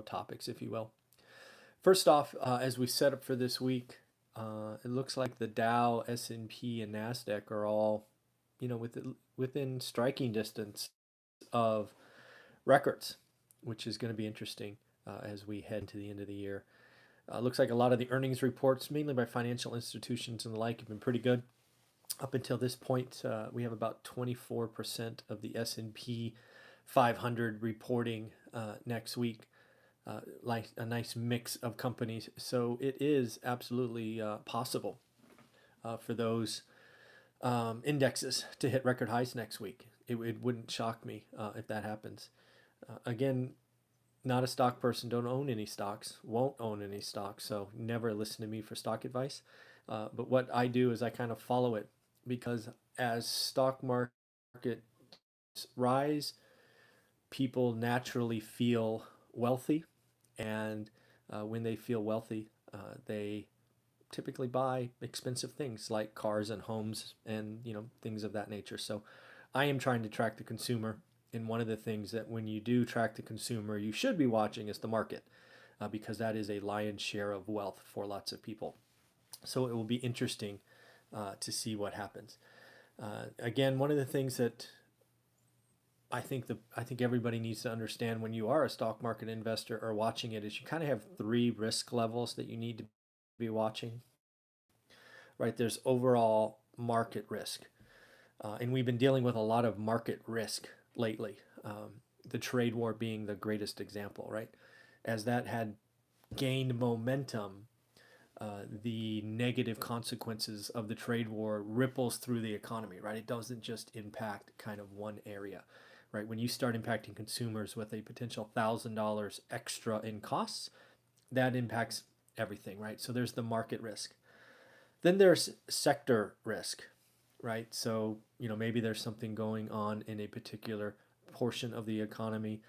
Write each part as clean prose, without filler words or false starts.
topics, if you will. First off, as we set up for this week, it looks like the Dow, S&P, and Nasdaq are all, within striking distance of records, which is going to be interesting as we head to the end of the year. Looks like a lot of the earnings reports, mainly by financial institutions and the like, have been pretty good. Up until this point, we have about 24% of the S&P 500 reporting next week. Like a nice mix of companies. So it is absolutely possible for those indexes to hit record highs next week. It wouldn't shock me if that happens. Again, not a stock person, don't own any stocks, won't own any stocks, so never listen to me for stock advice. But what I do is I kind of follow it, because as stock markets rise, people naturally feel wealthy, and when they feel wealthy, they typically buy expensive things like cars and homes and things of that nature. So I am trying to track the consumer, and one of the things that when you do track the consumer, you should be watching is the market, because that is a lion's share of wealth for lots of people. So it will be interesting to see what happens. Again, one of the things that I think everybody needs to understand when you are a stock market investor or watching it is you kind of have three risk levels that you need to be watching. Right? There's overall market risk, and we've been dealing with a lot of market risk lately. The trade war being the greatest example, right? As that had gained momentum, the negative consequences of the trade war ripples through the economy, right? It doesn't just impact kind of one area, right? When you start impacting consumers with a potential $1,000 extra in costs, that impacts everything, right? So there's the market risk. Then there's sector risk, right? So, maybe there's something going on in a particular portion of the economy.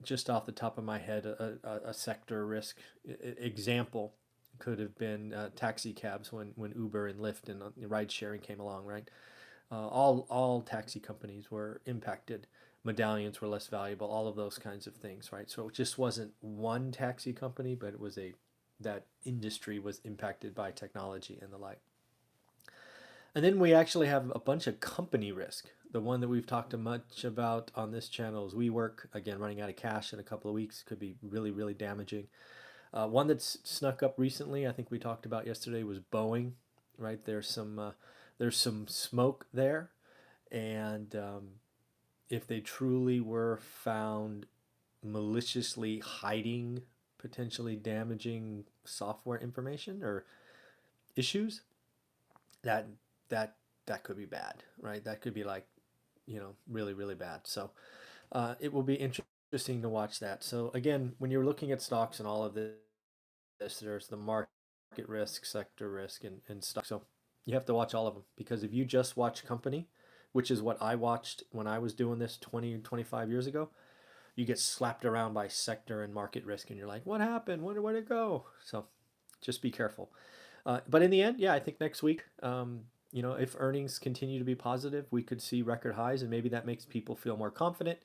Just off the top of my head, a sector risk example could have been taxi cabs when Uber and Lyft and ride sharing came along, right? All taxi companies were impacted. Medallions were less valuable. All of those kinds of things, right? So it just wasn't one taxi company, but it was that industry was impacted by technology and the like. And then we actually have a bunch of company risk. The one that we've talked much about on this channel is WeWork. Again, running out of cash in a couple of weeks could be really, really damaging. One that's snuck up recently, I think we talked about yesterday, was Boeing. Right, there's some smoke there, and if they truly were found maliciously hiding potentially damaging software information or issues, that that could be bad, right? That could be like, really, really bad. So it will be interesting to watch that. So again, when you're looking at stocks and all of this, there's the market risk, sector risk, and stock. So you have to watch all of them, because if you just watch company, which is what I watched when I was doing this 20, 25 years ago, you get slapped around by sector and market risk, and you're like, what happened? Where'd it go? So just be careful. But in the end, yeah, I think next week, if earnings continue to be positive, we could see record highs, and maybe that makes people feel more confident.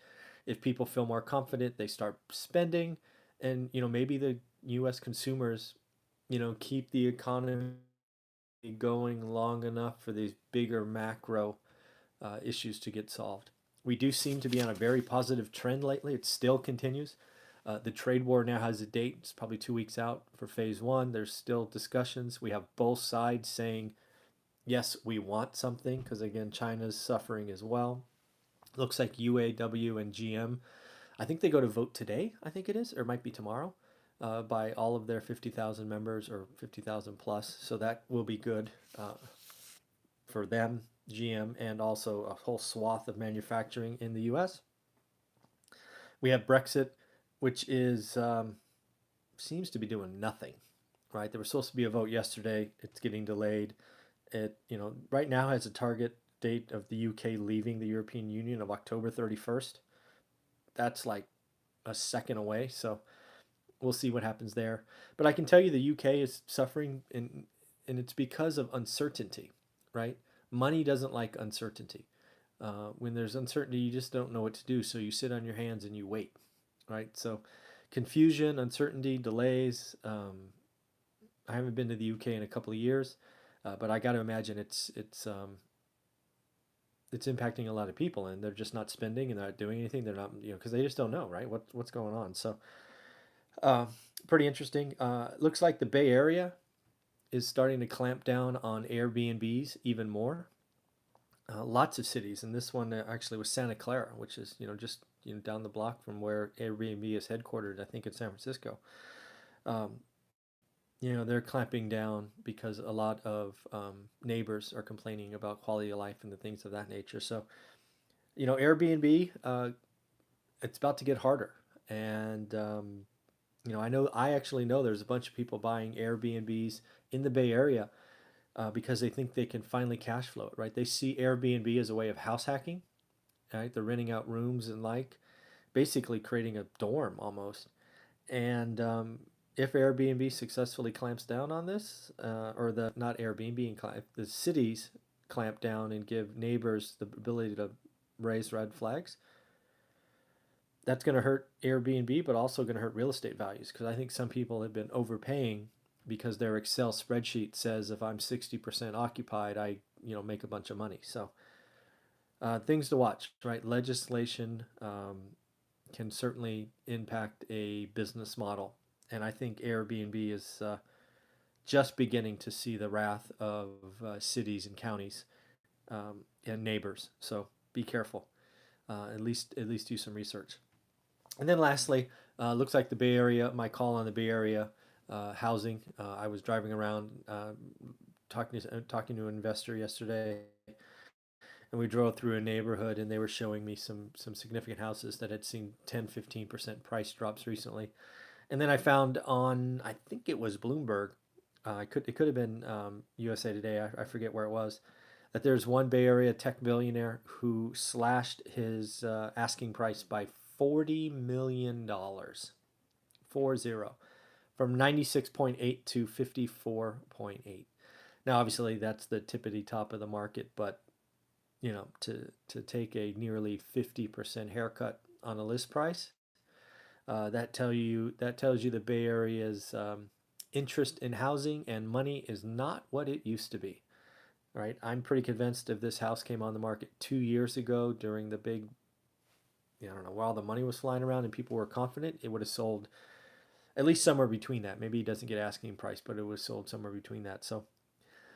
If people feel more confident, they start spending, and maybe the U.S. consumers, keep the economy going long enough for these bigger macro issues to get solved. We do seem to be on a very positive trend lately. It still continues. The trade war now has a date. It's probably 2 weeks out for phase one. There's still discussions. We have both sides saying, yes, we want something, because again, China's suffering as well. Looks like UAW and GM, I think they go to vote today, I think it is, or it might be tomorrow, by all of their 50,000 members, or 50,000 plus. So that will be good for them, GM, and also a whole swath of manufacturing in the US. We have Brexit, which is seems to be doing nothing, right? There was supposed to be a vote yesterday. It's getting delayed. It right now has a target date of the UK leaving the European Union of October 31st. That's like a second away, so we'll see what happens there. But I can tell you the UK is suffering, and it's because of uncertainty, right? Money doesn't like uncertainty. When there's uncertainty, you just don't know what to do, so you sit on your hands and you wait, right? So confusion, uncertainty, delays. I haven't been to the UK in a couple of years, but I got to imagine it's impacting a lot of people, and they're just not spending and they're not doing anything. They're not, because they just don't know, right? What's going on? So, uh, pretty interesting. Looks like the Bay Area is starting to clamp down on Airbnbs even more. Lots of cities, and this one actually was Santa Clara, which is just down the block from where Airbnb is headquartered. I think in San Francisco. Um, they're clamping down because a lot of neighbors are complaining about quality of life and the things of that nature. So, Airbnb, it's about to get harder. And, I actually know there's a bunch of people buying Airbnbs in the Bay Area because they think they can finally cash flow it, right? They see Airbnb as a way of house hacking, right? They're renting out rooms and basically creating a dorm almost. And if Airbnb successfully clamps down on this, or the not Airbnb, the cities clamp down and give neighbors the ability to raise red flags, that's going to hurt Airbnb, but also going to hurt real estate values because I think some people have been overpaying because their Excel spreadsheet says if I'm 60% occupied, I make a bunch of money. So things to watch, right? Legislation can certainly impact a business model. And I think Airbnb is just beginning to see the wrath of cities and counties and neighbors. So be careful. At least do some research. And then lastly, looks like the Bay Area. My call on the Bay Area housing. I was driving around talking to an investor yesterday, and we drove through a neighborhood, and they were showing me some significant houses that had seen 10-15% price drops recently. And then I found on, I think it was Bloomberg, it could have been USA Today, I forget where it was, that there's one Bay Area tech billionaire who slashed his asking price by $40 million, 40, from 96.8 to 54.8. Now, obviously, that's the tippity top of the market, but to take a nearly 50% haircut on a list price, that tells you the Bay Area's interest in housing and money is not what it used to be. Right? I'm pretty convinced if this house came on the market 2 years ago during the big, I don't know, while the money was flying around and people were confident, it would have sold at least somewhere between that. Maybe it doesn't get asking price, but it was sold somewhere between that. So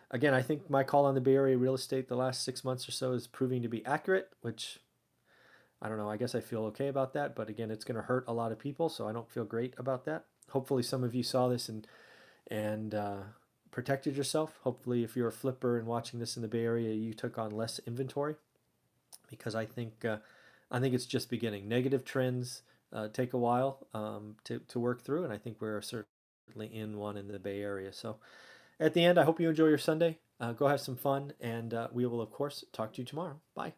again, I think my call on the Bay Area real estate the last 6 months or so is proving to be accurate, which I don't know. I guess I feel okay about that, but again, it's going to hurt a lot of people, so I don't feel great about that. Hopefully, some of you saw this and protected yourself. Hopefully, if you're a flipper and watching this in the Bay Area, you took on less inventory because I think it's just beginning. Negative trends take a while to work through, and I think we're certainly in one in the Bay Area. So, at the end, I hope you enjoy your Sunday. Go have some fun, and we will, of course, talk to you tomorrow. Bye.